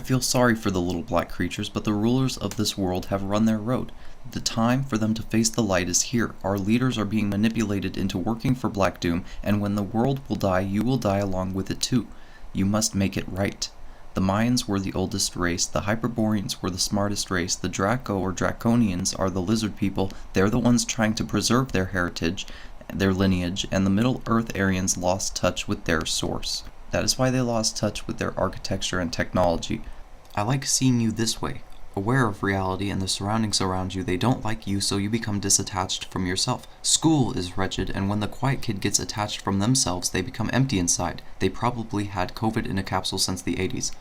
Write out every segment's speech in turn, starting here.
I feel sorry for the little black creatures, but the rulers of this world have run their road. The time for them to face the light is here. Our leaders are being manipulated into working for Black Doom, and when the world will die, you will die along with it too. You must make it right. The Mayans were the oldest race, the Hyperboreans were the smartest race, the Draco or Draconians are the lizard people, they're the ones trying to preserve their heritage, their lineage, and the Middle Earth Aryans lost touch with their source. That is why they lost touch with their architecture and technology. I like seeing you this way, aware of reality and the surroundings around you. They don't like you, so you become disattached from yourself. School is wretched, and when the quiet kid gets attached from themselves, they become empty inside. They probably had COVID in a capsule since the 80s.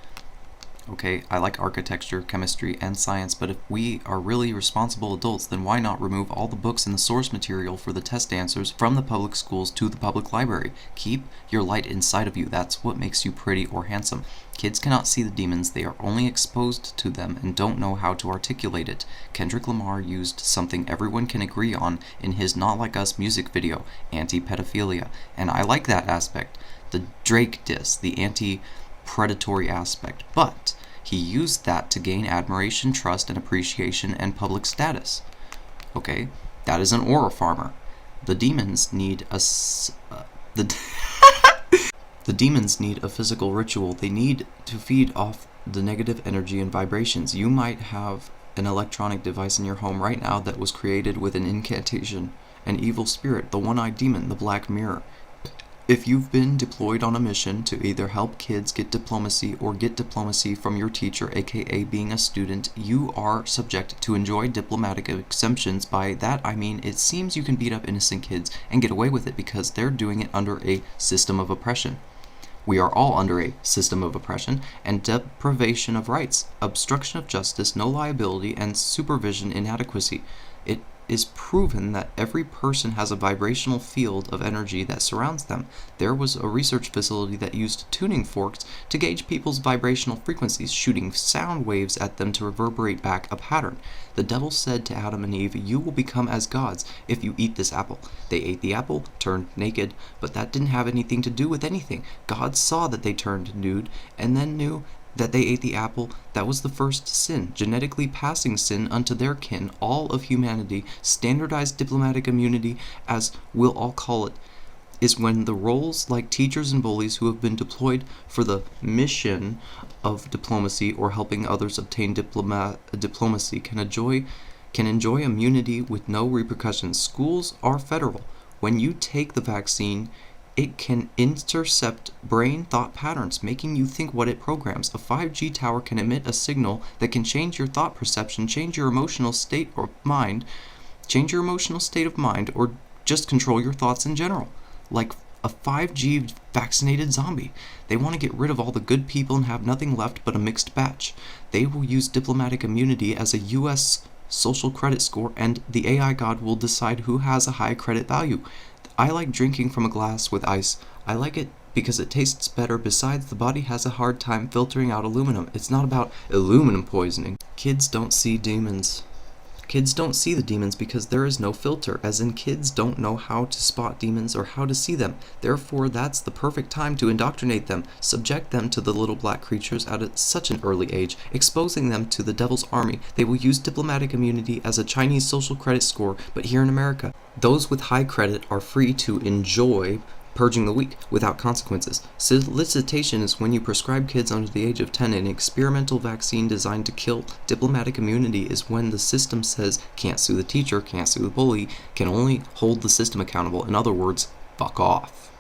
Okay, I like architecture, chemistry, and science, but if we are really responsible adults, then why not remove all the books and the source material for the test answers from the public schools to the public library? Keep your light inside of you. That's what makes you pretty or handsome. Kids cannot see the demons. They are only exposed to them and don't know how to articulate it. Kendrick Lamar used something everyone can agree on in his Not Like Us music video, anti-pedophilia, and I like that aspect. The Drake diss, the anti-predatory aspect, but he used that to gain admiration, trust, and appreciation and public status. Okay, that is an aura farmer. The demons need the demons need a physical ritual. They need to feed off the negative energy and vibrations. You might have an electronic device in your home right now that was created with an incantation, an evil spirit, the one-eyed demon, the black mirror. If you've been deployed on a mission to either help kids get diplomacy or get diplomacy from your teacher, aka being a student, you are subject to enjoy diplomatic exemptions. By that I mean it seems you can beat up innocent kids and get away with it because they're doing it under a system of oppression. We are all under a system of oppression and deprivation of rights, obstruction of justice, no liability, and supervision inadequacy. It is proven that every person has a vibrational field of energy that surrounds them. There was a research facility that used tuning forks to gauge people's vibrational frequencies, shooting sound waves at them to reverberate back a pattern. The devil said to Adam and Eve, "You will become as gods if you eat this apple." They ate the apple, turned naked, but that didn't have anything to do with anything. God saw that they turned nude and then knew that they ate the apple. That was the first sin, genetically passing sin unto their kin, all of humanity. Standardized diplomatic immunity, as we'll all call it, is when the roles like teachers and bullies who have been deployed for the mission of diplomacy or helping others obtain diplomacy can enjoy immunity with no repercussions. Schools are federal. When you take the vaccine, it can intercept brain thought patterns, making you think what it programs. A 5G tower can emit a signal that can change your thought perception, change your emotional state of mind, or just control your thoughts in general. Like a 5G vaccinated zombie. They want to get rid of all the good people and have nothing left but a mixed batch. They will use diplomatic immunity as a U.S. social credit score, and the AI god will decide who has a high credit value. I like drinking from a glass with ice. I like it because it tastes better. Besides, the body has a hard time filtering out aluminum. It's not about aluminum poisoning. Kids don't see demons. Kids don't see the demons because there is no filter, as in kids don't know how to spot demons or how to see them. Therefore, that's the perfect time to indoctrinate them, subject them to the little black creatures at such an early age, exposing them to the devil's army. They will use diplomatic immunity as a Chinese social credit score, but here in America, those with high credit are free to enjoy purging the weak without consequences. Solicitation is when you prescribe kids under the age of 10 an experimental vaccine designed to kill. Diplomatic immunity is when the system says can't sue the teacher, can't sue the bully, can only hold the system accountable. In other words, fuck off.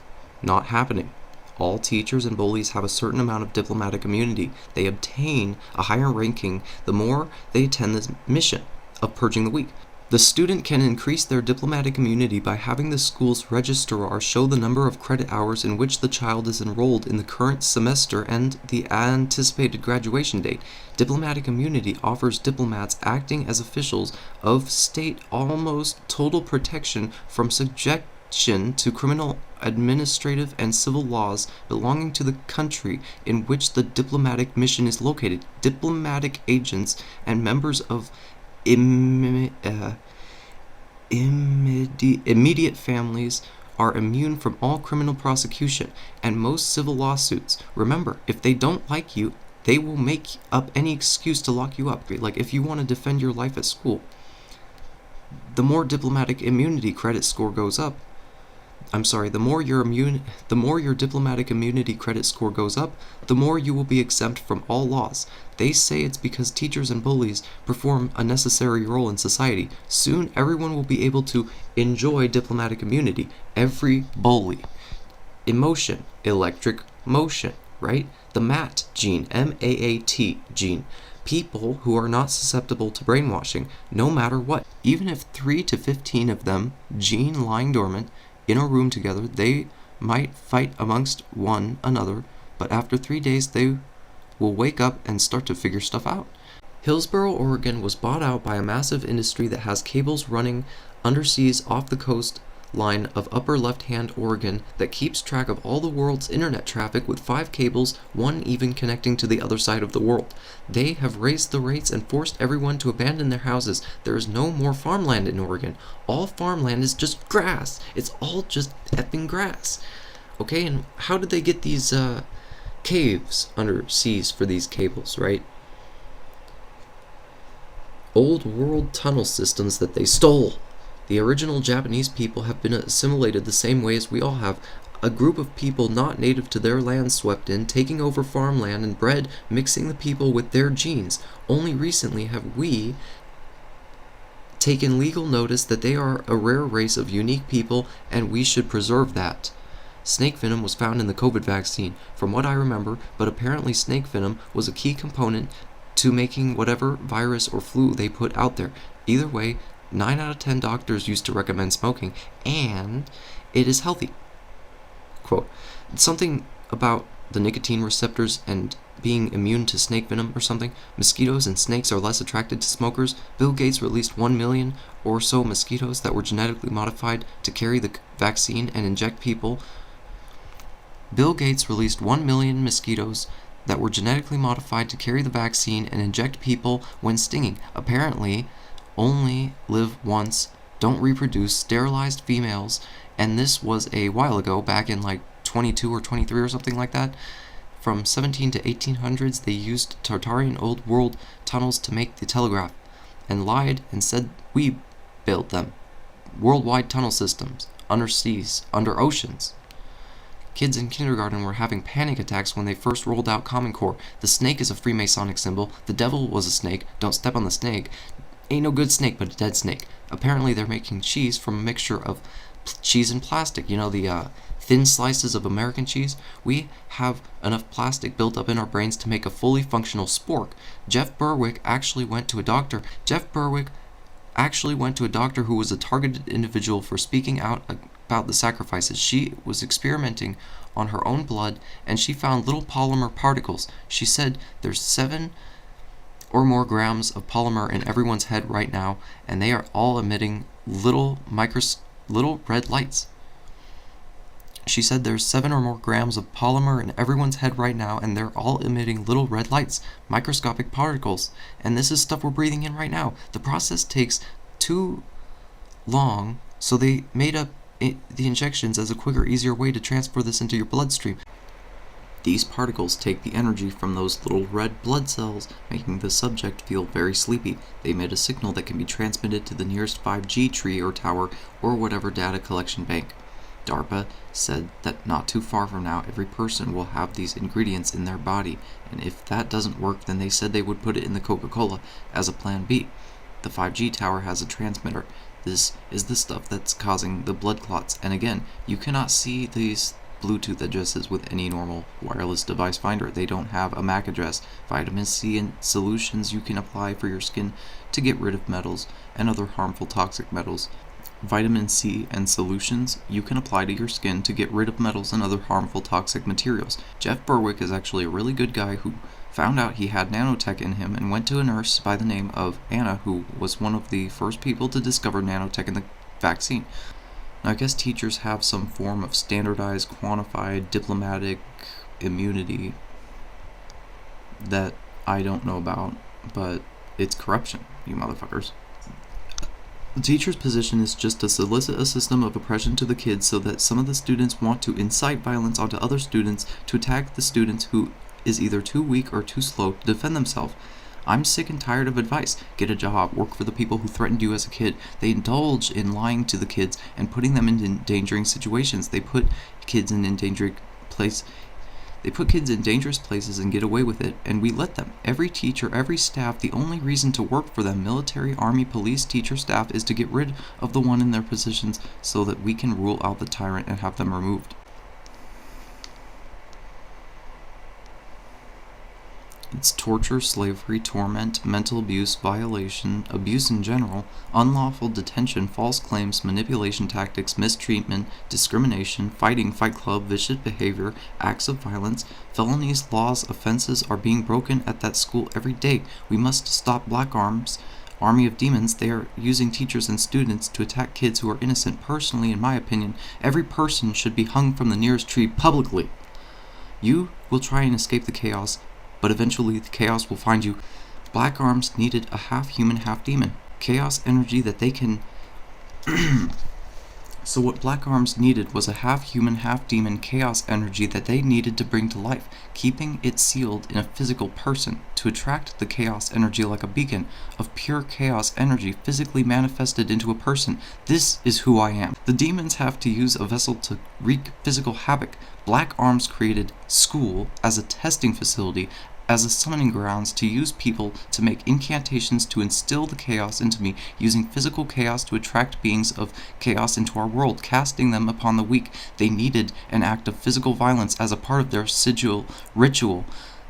Not happening. All teachers and bullies have a certain amount of diplomatic immunity. They obtain a higher ranking the more they attend this mission of purging the weak. The student can increase their diplomatic immunity by having the school's registrar show the number of credit hours in which the child is enrolled in the current semester and the anticipated graduation date. Diplomatic immunity offers diplomats acting as officials of state almost total protection from subjection to criminal, administrative, and civil laws belonging to the country in which the diplomatic mission is located. Diplomatic agents and members of immediate families are immune from all criminal prosecution and most civil lawsuits. Remember, if they don't like you, They will make up any excuse to lock you up. Like, if you want to defend your life at school, the more diplomatic immunity credit score goes up, the more your diplomatic immunity credit score goes up, the more you will be exempt from all laws. They say it's because teachers and bullies perform a necessary role in society. Soon, everyone will be able to enjoy diplomatic immunity. Every bully. Emotion, electric motion, right? The MAT gene, M-A-A-T gene. People who are not susceptible to brainwashing, no matter what. Even if 3 to 15 of them, gene lying dormant, in a room together, they might fight amongst one another, but after 3 days they will wake up and start to figure stuff out. Hillsboro, Oregon was bought out by a massive industry that has cables running underseas off the coast line of upper left-hand Oregon that keeps track of all the world's internet traffic with 5 cables, one even connecting to the other side of the world. They have raised the rates and forced everyone to abandon their houses. There is no more farmland in Oregon. All farmland is just grass. It's all just effing grass. Okay, and how did they get these caves underseas for these cables, right? Old world tunnel systems that they stole. The original Japanese people have been assimilated the same way as we all have. A group of people not native to their land swept in, taking over farmland and bred, mixing the people with their genes. Only recently have we taken legal notice that they are a rare race of unique people, and we should preserve that. Snake venom was found in the COVID vaccine, from what I remember, but apparently snake venom was a key component to making whatever virus or flu they put out there. Either way, 9 out of 10 doctors used to recommend smoking, and it is healthy. Quote, something about the nicotine receptors and being immune to snake venom or something. Mosquitoes and snakes are less attracted to smokers. Bill Gates released 1 million or so mosquitoes that were genetically modified to carry the vaccine and inject people. Bill Gates released 1 million mosquitoes that were genetically modified to carry the vaccine and inject people when stinging. Apparently, only live once, don't reproduce, sterilized females, and this was a while ago, back in like 22 or 23 or something like that. From 17 to 1800s, they used Tartarian old world tunnels to make the telegraph, and lied and said we built them. Worldwide tunnel systems, underseas, under oceans. Kids in kindergarten were having panic attacks when they first rolled out Common Core. The snake is a Freemasonic symbol. The devil was a snake. Don't step on the snake. Ain't no good snake, but a dead snake. Apparently they're making cheese from a mixture of cheese and plastic. You know, the thin slices of American cheese? We have enough plastic built up in our brains to make a fully functional spork. Jeff Berwick actually went to a doctor. Who was a targeted individual for speaking out about the sacrifices. She was experimenting on her own blood, and she found little polymer particles. She said there's 7 or more grams of polymer in everyone's head right now, and they are all emitting little red lights. She said there's 7 or more grams of polymer in everyone's head right now, and they're all emitting little red lights, microscopic particles, and this is stuff we're breathing in right now. The process takes too long, so they made up the injections as a quicker, easier way to transfer this into your bloodstream. These particles take the energy from those little red blood cells, making the subject feel very sleepy. They emit a signal that can be transmitted to the nearest 5G tree or tower or whatever data collection bank. DARPA said that not too far from now, every person will have these ingredients in their body, and if that doesn't work, then they said they would put it in the Coca-Cola as a plan B. The 5G tower has a transmitter. This is the stuff that's causing the blood clots, and again, you cannot see these Bluetooth addresses with any normal wireless device finder. They don't have a MAC address. Vitamin C and solutions you can apply for your skin to get rid of metals and other harmful toxic metals. Vitamin C and solutions you can apply to your skin to get rid of metals and other harmful toxic materials. Jeff Berwick is actually a really good guy who found out he had nanotech in him and went to a nurse by the name of Anna, who was one of the first people to discover nanotech in the vaccine. Now, I guess teachers have some form of standardized, quantified, diplomatic immunity that I don't know about, but it's corruption, you motherfuckers. The teacher's position is just to solicit a system of oppression to the kids so that some of the students want to incite violence onto other students to attack the students who is either too weak or too slow to defend themselves. I'm sick and tired of advice. Get a job, work for the people who threatened you as a kid. They indulge in lying to the kids and putting them in endangering situations. They put kids in dangerous places and get away with it, and we let them. Every teacher, every staff, the only reason to work for them, military, army, police, teacher, staff, is to get rid of the one in their positions so that we can rule out the tyrant and have them removed. It's torture, slavery, torment, mental abuse, violation, abuse in general, unlawful detention, false claims, manipulation tactics, mistreatment, discrimination, fighting, fight club, vicious behavior, acts of violence, felonies, laws, offenses are being broken at that school every day. We must stop Black Arms, Army of Demons. They are using teachers and students to attack kids who are innocent. Personally, in my opinion, every person should be hung from the nearest tree publicly. You will try and escape the chaos, but eventually the chaos will find you. Black Arms needed a half-human, half-demon. Chaos energy that they can... So what Black Arms needed was a half-human, half-demon chaos energy that they needed to bring to life, keeping it sealed in a physical person to attract the chaos energy like a beacon of pure chaos energy physically manifested into a person. This is who I am. The demons have to use a vessel to wreak physical havoc. Black Arms created school as a testing facility, as a summoning grounds to use people to make incantations to instill the chaos into me, using physical chaos to attract beings of chaos into our world, casting them upon the weak. They needed an act of physical violence as a part of their sigil ritual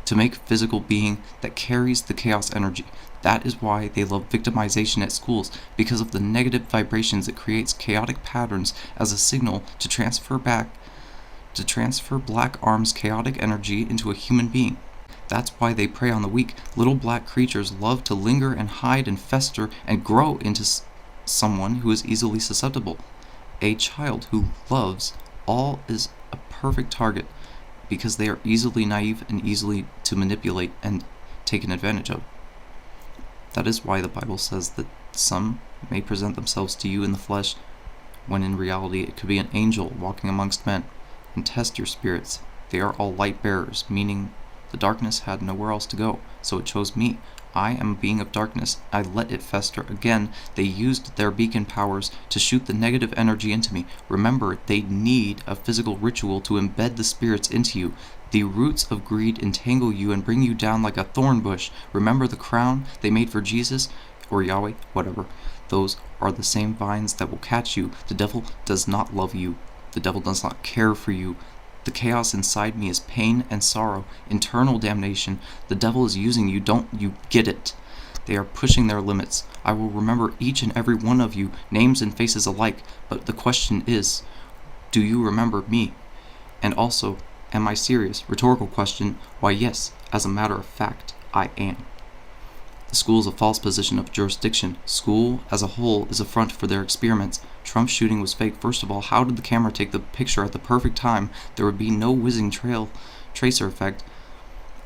to make physical being that carries the chaos energy. That is why they love victimization at schools, because of the negative vibrations it creates, chaotic patterns as a signal to transfer Black Arms' chaotic energy into a human being. That's why they prey on the weak. Little black creatures love to linger and hide and fester and grow into someone who is easily susceptible. A child who loves all is a perfect target because they are easily naive and easily to manipulate and taken advantage of. That is why the Bible says that some may present themselves to you in the flesh, when in reality it could be an angel walking amongst men. And test your spirits. They are all light bearers, meaning the darkness had nowhere else to go, so it chose me. I am a being of darkness. I let it fester. Again, they used their beacon powers to shoot the negative energy into me. Remember, they need a physical ritual to embed the spirits into you. The roots of greed entangle you and bring you down like a thorn bush. Remember the crown they made for Jesus, or Yahweh, whatever. Those are the same vines that will catch you. The devil does not love you. The devil does not care for you. The chaos inside me is pain and sorrow, internal damnation. The devil is using you. Don't you get it? They are pushing their limits. I will remember each and every one of you, names and faces alike, but the question is, do you remember me? And also, am I serious? Rhetorical question. Why, yes, as a matter of fact, I am. The school is a false position of jurisdiction. School, as a whole, is a front for their experiments. Trump's shooting was fake. First of all, how did the camera take the picture at the perfect time? There would be no whizzing tracer effect.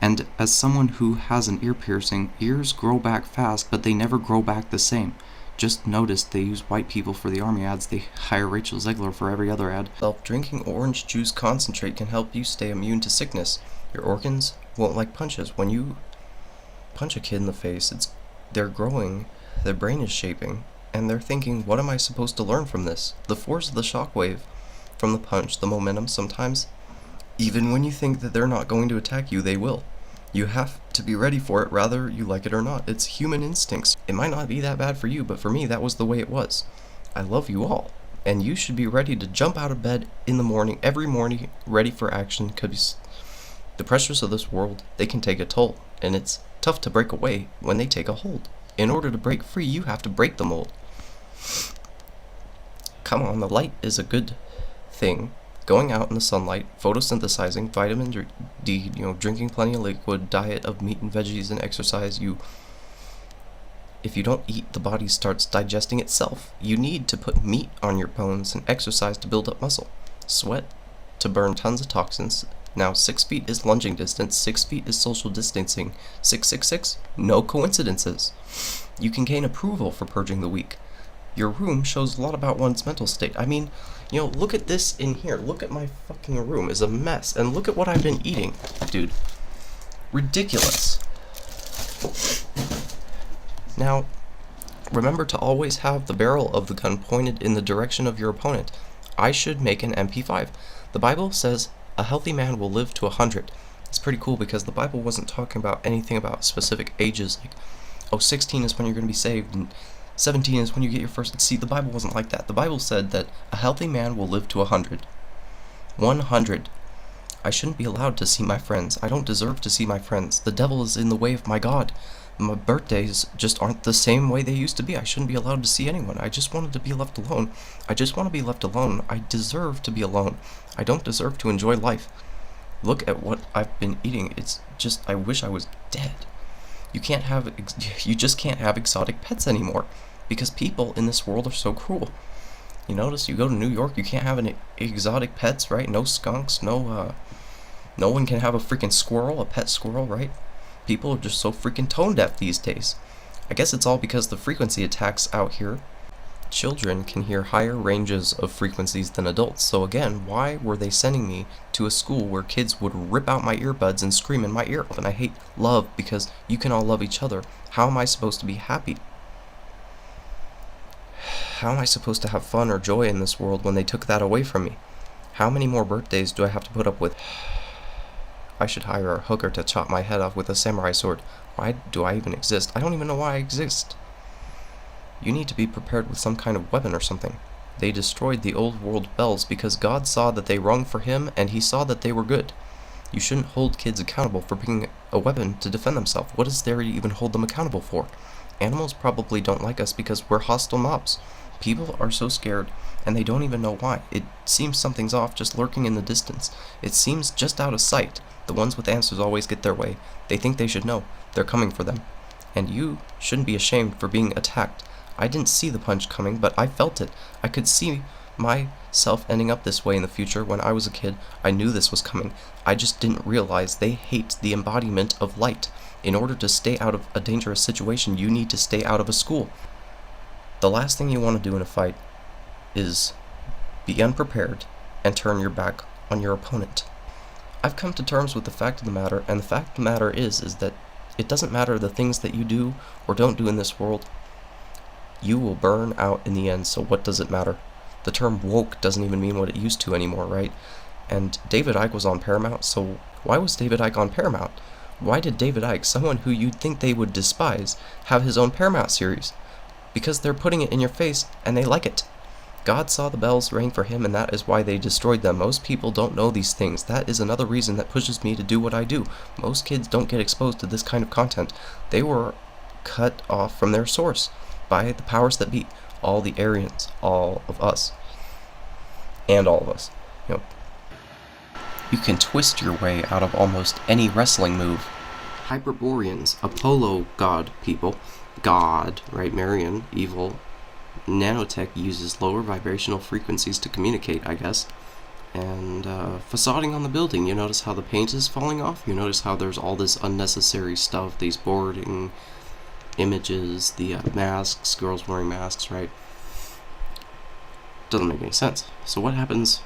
And as someone who has an ear piercing, ears grow back fast, but they never grow back the same. Just notice they use white people for the army ads. They hire Rachel Zegler for every other ad. Drinking orange juice concentrate can help you stay immune to sickness. Your organs won't like punches. When you punch a kid in the face, they're growing, their brain is shaping, and they're thinking, what am I supposed to learn from this? The force of the shockwave from the punch, the momentum, sometimes, even when you think that they're not going to attack you, they will. You have to be ready for it, whether you like it or not. It's human instincts. It might not be that bad for you, but for me, that was the way it was. I love you all, and you should be ready to jump out of bed in the morning, every morning, ready for action, because the pressures of this world, they can take a toll, and it's tough to break away when they take a hold. In order to break free, you have to break the mold. Come on, the light is a good thing. Going out in the sunlight, photosynthesizing, vitamin D, drinking plenty of liquid, diet of meat and veggies, and exercise. If you don't eat, the body starts digesting itself. You need to put meat on your bones and exercise to build up muscle. Sweat to burn tons of toxins. Now 6 feet is lunging distance, 6 feet is social distancing, 666, no coincidences. You can gain approval for purging the weak. Your room shows a lot about one's mental state. I mean, look at this in here. Look at my fucking room. It's a mess. And look at what I've been eating. Dude, ridiculous. Now, remember to always have the barrel of the gun pointed in the direction of your opponent. I should make an MP5. The Bible says a healthy man will live to 100. It's pretty cool because the Bible wasn't talking about anything about specific ages, like, 16 is when you're going to be saved, and 17 is when you get your first. See, the Bible wasn't like that. The Bible said that a healthy man will live to 100. 100. I shouldn't be allowed to see my friends. I don't deserve to see my friends. The devil is in the way of my God. My birthdays just aren't the same way they used to be. I shouldn't be allowed to see anyone. I just wanted to be left alone. I just want to be left alone. I deserve to be alone. I don't deserve to enjoy life. Look at what I've been eating. It's just, I wish I was dead. You just can't have exotic pets anymore because people in this world are so cruel. You notice you go to New York, you can't have any exotic pets, right? No skunks, no one can have a freaking squirrel, a pet squirrel, right? People are just so freaking tone deaf these days. I guess it's all because the frequency attacks out here. Children can hear higher ranges of frequencies than adults. So again, why were they sending me to a school where kids would rip out my earbuds and scream in my ear? And I hate love because you can all love each other. How am I supposed to be happy? How am I supposed to have fun or joy in this world when they took that away from me? How many more birthdays do I have to put up with? I should hire a hooker to chop my head off with a samurai sword. Why do I even exist? I don't even know why I exist. You need to be prepared with some kind of weapon or something. They destroyed the old world bells because God saw that they rung for him and he saw that they were good. You shouldn't hold kids accountable for bringing a weapon to defend themselves. What is there to even hold them accountable for? Animals probably don't like us because we're hostile mobs. People are so scared, and they don't even know why. It seems something's off, just lurking in the distance. It seems just out of sight. The ones with answers always get their way. They think they should know. They're coming for them. And you shouldn't be ashamed for being attacked. I didn't see the punch coming, but I felt it. I could see myself ending up this way in the future. When I was a kid, I knew this was coming. I just didn't realize they hate the embodiment of light. In order to stay out of a dangerous situation, you need to stay out of a school. The last thing you want to do in a fight is be unprepared and turn your back on your opponent. I've come to terms with the fact of the matter, and the fact of the matter is that it doesn't matter the things that you do or don't do in this world. You will burn out in the end, so what does it matter? The term woke doesn't even mean what it used to anymore, right? And David Icke was on Paramount, so why was David Icke on Paramount? Why did David Icke, someone who you'd think they would despise, have his own Paramount series? Because they're putting it in your face, and they like it. God saw the bells ring for him, and that is why they destroyed them. Most people don't know these things. That is another reason that pushes me to do what I do. Most kids don't get exposed to this kind of content. They were cut off from their source by the powers that be. All the Aryans, all of us. And all of us. You can twist your way out of almost any wrestling move. Hyperboreans, Apollo god people. God, right? Marion, evil. Nanotech uses lower vibrational frequencies to communicate, I guess. And facading on the building, you notice how the paint is falling off? You notice how there's all this unnecessary stuff, these boarding images, the masks, girls wearing masks, right? Doesn't make any sense. So what happens?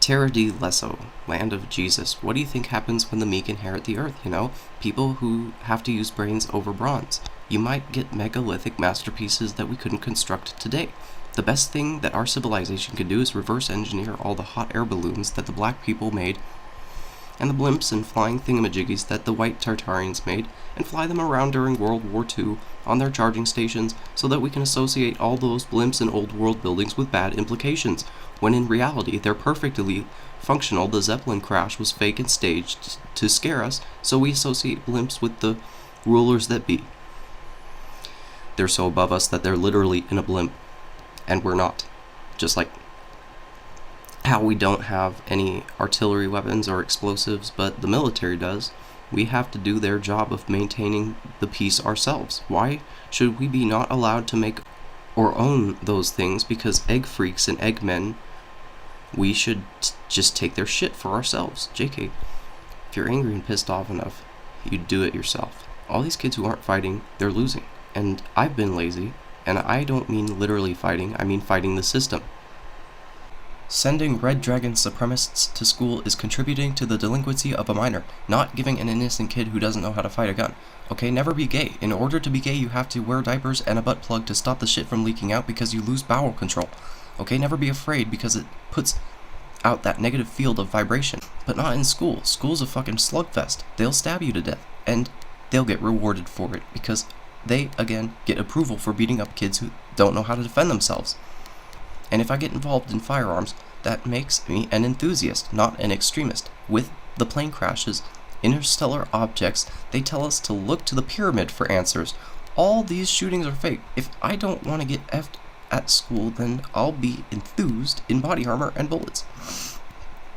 Terra di Lesso, land of Jesus. What do you think happens when the meek inherit the earth, People who have to use brains over bronze. You might get megalithic masterpieces that we couldn't construct today. The best thing that our civilization can do is reverse engineer all the hot air balloons that the black people made, and the blimps and flying thingamajiggies that the white Tartarians made, and fly them around during World War II on their charging stations so that we can associate all those blimps and old world buildings with bad implications, when in reality they're perfectly functional. The Zeppelin crash was fake and staged to scare us, so we associate blimps with the rulers that be. They're so above us that they're literally in a blimp, and we're not. Just like how we don't have any artillery weapons or explosives, but the military does. We have to do their job of maintaining the peace ourselves. Why should we be not allowed to make or own those things? Because egg freaks and eggmen, we should just take their shit for ourselves. JK, if you're angry and pissed off enough, you do it yourself. All these kids who aren't fighting, they're losing. And I've been lazy, and I don't mean literally fighting, I mean fighting the system. Sending Red Dragon supremacists to school is contributing to the delinquency of a minor, not giving an innocent kid who doesn't know how to fight a gun. Okay, never be gay. In order to be gay, you have to wear diapers and a butt plug to stop the shit from leaking out because you lose bowel control. Okay, never be afraid because it puts out that negative field of vibration. But not in school. School's a fucking slugfest. They'll stab you to death, and they'll get rewarded for it because they, again, get approval for beating up kids who don't know how to defend themselves. And if I get involved in firearms, that makes me an enthusiast, not an extremist. With the plane crashes, interstellar objects, they tell us to look to the pyramid for answers. All these shootings are fake. If I don't want to get effed at school, then I'll be enthused in body armor and bullets.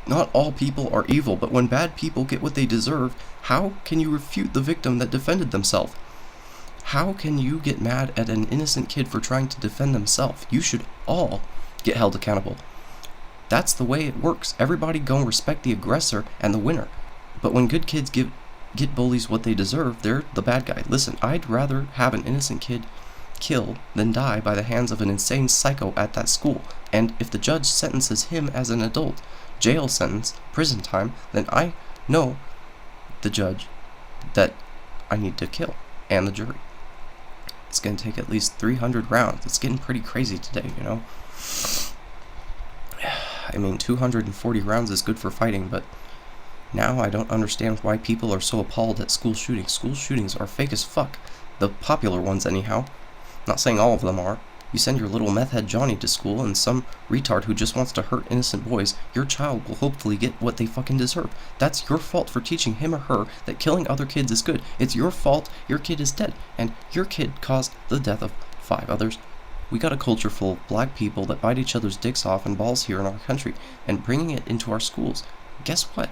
Not all people are evil, but when bad people get what they deserve, how can you refute the victim that defended themselves? How can you get mad at an innocent kid for trying to defend themselves? You should all get held accountable. That's the way it works. Everybody gonna respect the aggressor and the winner. But when good kids get bullies what they deserve, they're the bad guy. Listen, I'd rather have an innocent kid kill than die by the hands of an insane psycho at that school. And if the judge sentences him as an adult, jail sentence, prison time, then I know the judge that I need to kill, and the jury. It's gonna take at least 300 rounds. It's getting pretty crazy today, you know? I mean, 240 rounds is good for fighting, but now I don't understand why people are so appalled at school shootings. School shootings are fake as fuck. The popular ones, anyhow. Not saying all of them are. You send your little meth head Johnny to school and some retard who just wants to hurt innocent boys, your child will hopefully get what they fucking deserve. That's your fault for teaching him or her that killing other kids is good. It's your fault your kid is dead, and your kid caused the death of 5 others. We got a culture full of black people that bite each other's dicks off and balls here in our country, and bringing it into our schools. Guess what?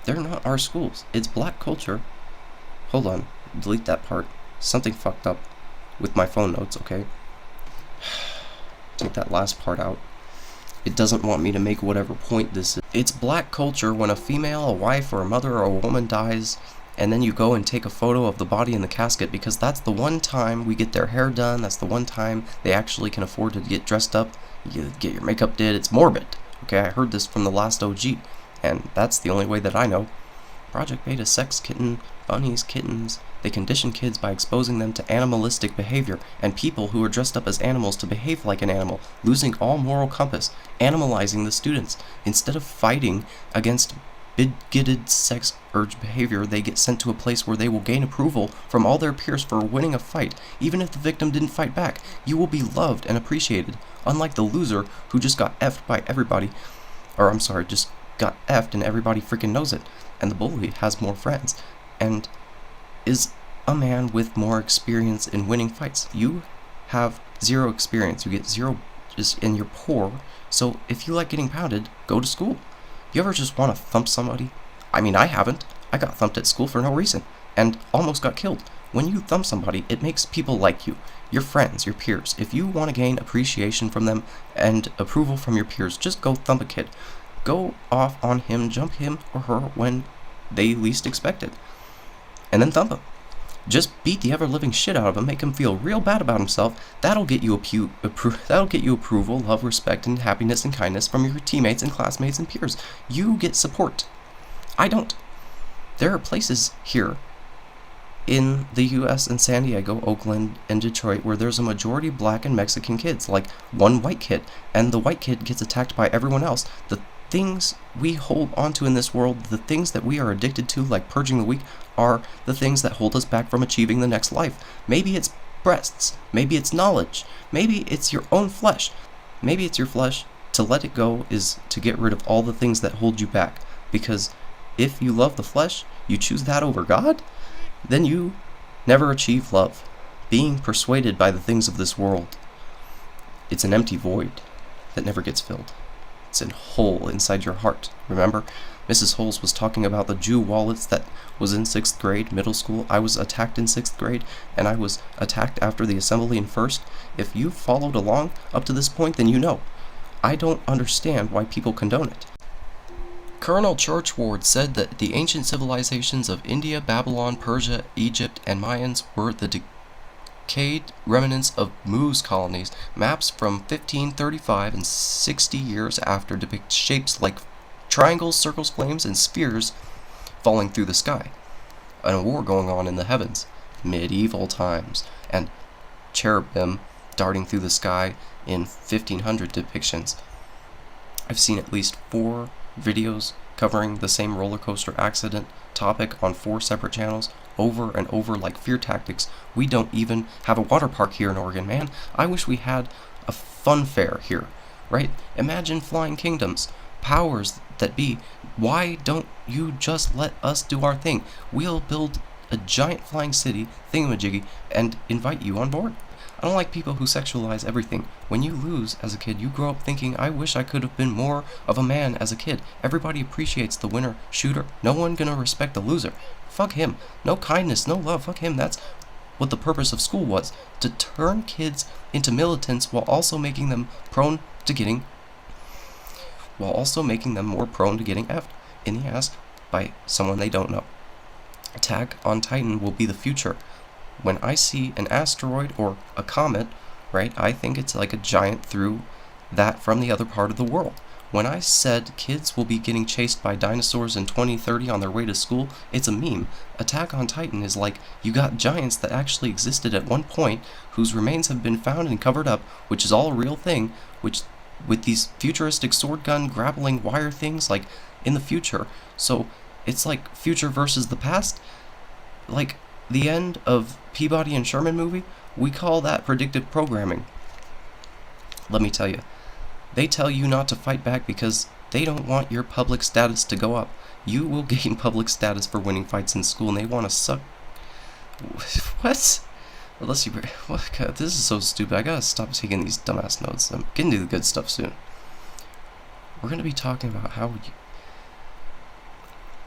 They're not our schools. It's black culture. Hold on. Delete that part. Something fucked up with my phone notes, okay? Take that last part out. It doesn't want me to make whatever point this is. It's black culture when a female, a wife, or a mother, or a woman dies, and then you go and take a photo of the body in the casket because that's the one time we get their hair done. That's the one time they actually can afford to get dressed up. You get your makeup did. It's morbid. Okay, I heard this from the last OG, and that's the only way that I know. Project Beta sex kitten, bunnies, kittens. They condition kids by exposing them to animalistic behavior, and people who are dressed up as animals to behave like an animal, losing all moral compass, animalizing the students. Instead of fighting against bigoted sex urge behavior, they get sent to a place where they will gain approval from all their peers for winning a fight. Even if the victim didn't fight back, you will be loved and appreciated, unlike the loser who just got effed by everybody. Or I'm sorry, just got effed and everybody freaking knows it. And the bully has more friends and is a man with more experience in winning fights. You have 0 experience. You get 0 and you're poor. So if you like getting pounded, go to school. You ever just want to thump somebody? I mean, I haven't. I got thumped at school for no reason and almost got killed. When you thump somebody, it makes people like you, your friends, your peers. If you want to gain appreciation from them and approval from your peers, just go thump a kid. Go off on him, jump him or her when they least expect it, and then thump him. Just beat the ever-living shit out of him, make him feel real bad about himself. That'll get you approval, love, respect, and happiness and kindness from your teammates and classmates and peers. You get support. I don't. There are places here in the U.S. and San Diego, Oakland, and Detroit where there's a majority black and Mexican kids, like one white kid, and the white kid gets attacked by everyone else. The things we hold onto in this world, the things that we are addicted to, like purging the weak, are the things that hold us back from achieving the next life. Maybe it's breasts, maybe it's knowledge, maybe it's your own flesh, maybe it's your flesh. To let it go is to get rid of all the things that hold you back, because if you love the flesh, you choose that over God, then you never achieve love. Being persuaded by the things of this world, it's an empty void that never gets filled. It's a hole inside your heart. Remember, Mrs. Holes was talking about the Jew wallets that was in 6th grade, middle school. I was attacked in 6th grade, and I was attacked after the assembly in 1st. If you followed along up to this point, then you know. I don't understand why people condone it. Colonel Churchward said that the ancient civilizations of India, Babylon, Persia, Egypt, and Mayans were the decayed remnants of moose colonies. Maps from 1535 and 60 years after depict shapes like triangles, circles, flames, and spheres falling through the sky. And a war going on in the heavens. Medieval times. And cherubim darting through the sky in 1500 depictions. I've seen at least 4 videos covering the same roller coaster accident topic on 4 separate channels over and over like fear tactics. We don't even have a water park here in Oregon, man. I wish we had a fun fair here, right? Imagine flying kingdoms, powers that be. Why don't you just let us do our thing? We'll build a giant flying city thingamajiggy and invite you on board. I don't like people who sexualize everything. When you lose as a kid, you grow up thinking, I wish I could have been more of a man as a kid. Everybody appreciates the winner shooter. No one gonna respect the loser. Fuck him. No kindness, no love. Fuck him. That's what the purpose of school was. To turn kids into militants while also making them more prone to getting effed in the ass by someone they don't know. Attack on Titan will be the future. When I see an asteroid or a comet, right, I think it's like a giant through that from the other part of the world. When I said kids will be getting chased by dinosaurs in 2030 on their way to school, it's a meme. Attack on Titan is like you got giants that actually existed at one point, whose remains have been found and covered up, which is all a real thing, which with these futuristic sword gun grappling wire things like in the future. So it's like future versus the past. Like the end of Peabody and Sherman movie, we call that predictive programming. Let me tell you, they tell you not to fight back because they don't want your public status to go up. You will gain public status for winning fights in school, and they want to suck. What? Unless you. What? God, this is so stupid. I gotta stop taking these dumbass notes. I'm getting to the good stuff soon. We're gonna be talking about how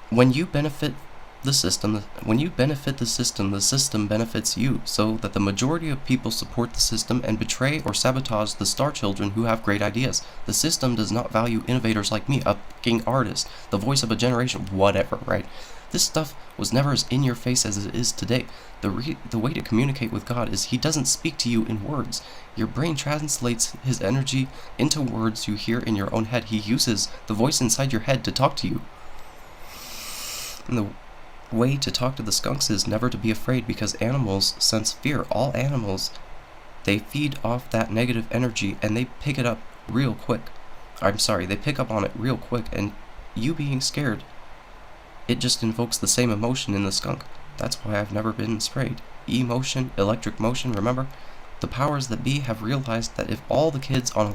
when you benefit the system, the system benefits you, so that the majority of people support the system and betray or sabotage the star children who have great ideas. The system does not value innovators like me, a fucking artist, the voice of a generation, whatever, right? This stuff was never as in your face as it is today. The way to communicate with God is He doesn't speak to you in words. Your brain translates His energy into words you hear in your own head. He uses the voice inside your head to talk to you. And the way to talk to the skunks is never to be afraid, because animals sense fear. All animals, they feed off that negative energy and they pick it up real quick. They pick up on it real quick, and you being scared, it just invokes the same emotion in the skunk. That's why I've never been sprayed. Emotion, electric motion, remember? The powers that be have realized that if all the kids or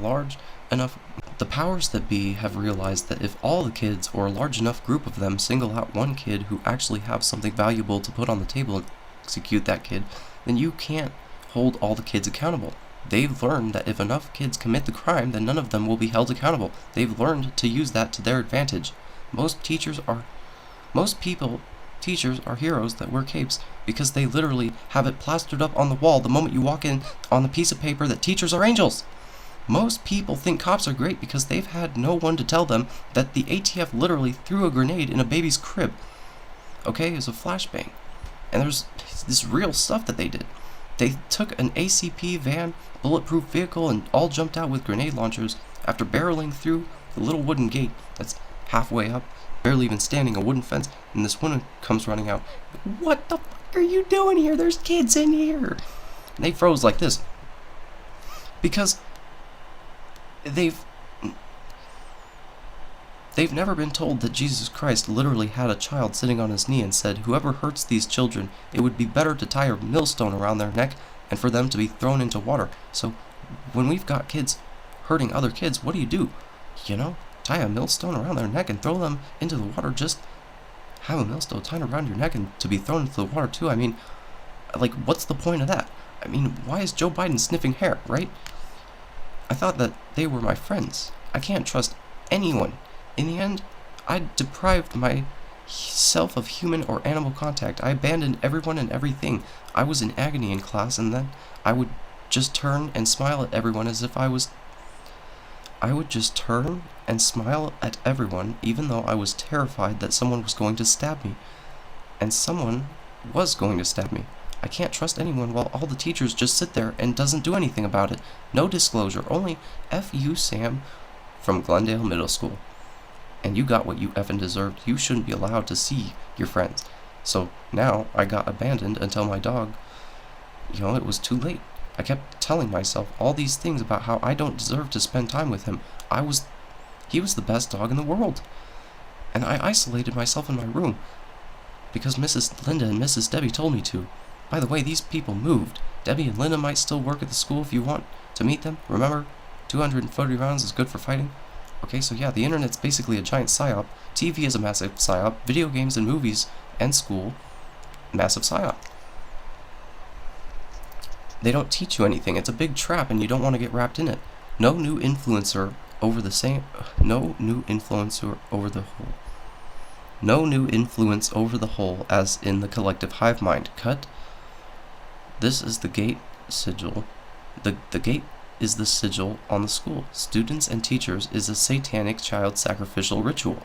a large enough group of them single out one kid who actually have something valuable to put on the table and execute that kid, then you can't hold all the kids accountable. They've learned that if enough kids commit the crime, then none of them will be held accountable. They've learned to use that to their advantage. Teachers are heroes that wear capes because they literally have it plastered up on the wall the moment you walk in on the piece of paper that teachers are angels. Most people think cops are great because they've had no one to tell them that the ATF literally threw a grenade in a baby's crib. Okay, it was a flashbang. And there's this real stuff that they did. They took an ACP van, bulletproof vehicle, and all jumped out with grenade launchers after barreling through the little wooden gate that's halfway up, barely even standing, a wooden fence, and this woman comes running out. What the fuck are you doing here? There's kids in here. And they froze like this. Because they've never been told that Jesus Christ literally had a child sitting on his knee and said, whoever hurts these children, it would be better to tie a millstone around their neck and for them to be thrown into water. So when we've got kids hurting other kids, what do? Tie a millstone around their neck and throw them into the water. Just have a millstone tied around your neck and to be thrown into the water too. I mean, like, what's the point of that? I mean, why is Joe Biden sniffing hair, right? I thought that they were my friends. I can't trust anyone. In the end, I deprived myself of human or animal contact. I abandoned everyone and everything. I was in agony in class, and then I would just turn and smile at everyone as if I would just turn and smile at everyone, even though I was terrified that someone was going to stab me. And someone was going to stab me. I can't trust anyone while all the teachers just sit there and doesn't do anything about it. No disclosure, only F you, Sam, from Glendale Middle School. And you got what you effing deserved. You shouldn't be allowed to see your friends. So now I got abandoned until my dog, it was too late. I kept telling myself all these things about how I don't deserve to spend time with him. He was the best dog in the world. And I isolated myself in my room because Mrs. Linda and Mrs. Debbie told me to. By the way, these people moved. Debbie and Linda might still work at the school if you want to meet them. Remember, 240 rounds is good for fighting. Okay, so yeah, the internet's basically a giant psyop. TV is a massive psyop. Video games and movies and school, massive psyop. They don't teach you anything. It's a big trap and you don't want to get wrapped in it. No new influencer over the whole. No new influence over the whole, as in the collective hive mind. Cut. This is the gate sigil. The gate is the sigil on the school. Students and teachers is a satanic child sacrificial ritual.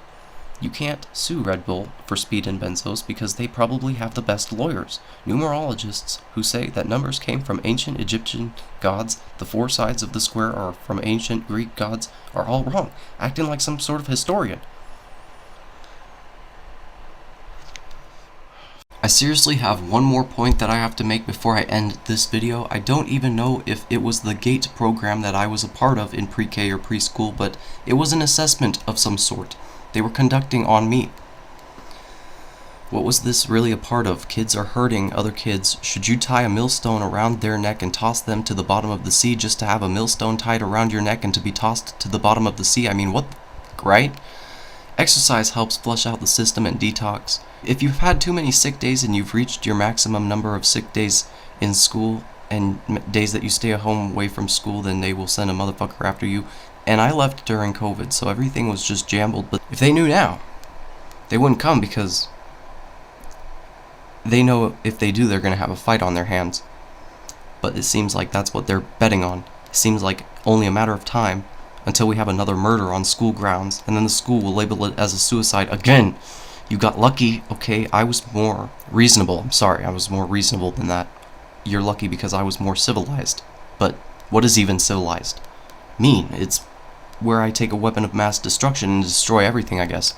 You can't sue Red Bull for speed and benzos because they probably have the best lawyers. Numerologists who say that numbers came from ancient Egyptian gods, the four sides of the square are from ancient Greek gods, are all wrong, acting like some sort of historian. I seriously have one more point that I have to make before I end this video. I don't even know if it was the GATE program that I was a part of in pre-K or preschool, but it was an assessment of some sort they were conducting on me. What was this really a part of? Kids are hurting other kids. Should you tie a millstone around their neck and toss them to the bottom of the sea just to have a millstone tied around your neck and to be tossed to the bottom of the sea? I mean, what, right? Exercise helps flush out the system and detox. If you've had too many sick days and you've reached your maximum number of sick days in school and days that you stay at home away from school, then they will send a motherfucker after you. And I left during COVID, so everything was just jambled. But if they knew now, they wouldn't come because they know if they do, they're going to have a fight on their hands. But it seems like that's what they're betting on. It seems like only a matter of time until we have another murder on school grounds, and then the school will label it as a suicide again. You got lucky, okay? I was more reasonable. I'm sorry, I was more reasonable than that. You're lucky because I was more civilized. But what is even civilized mean? It's where I take a weapon of mass destruction and destroy everything, I guess.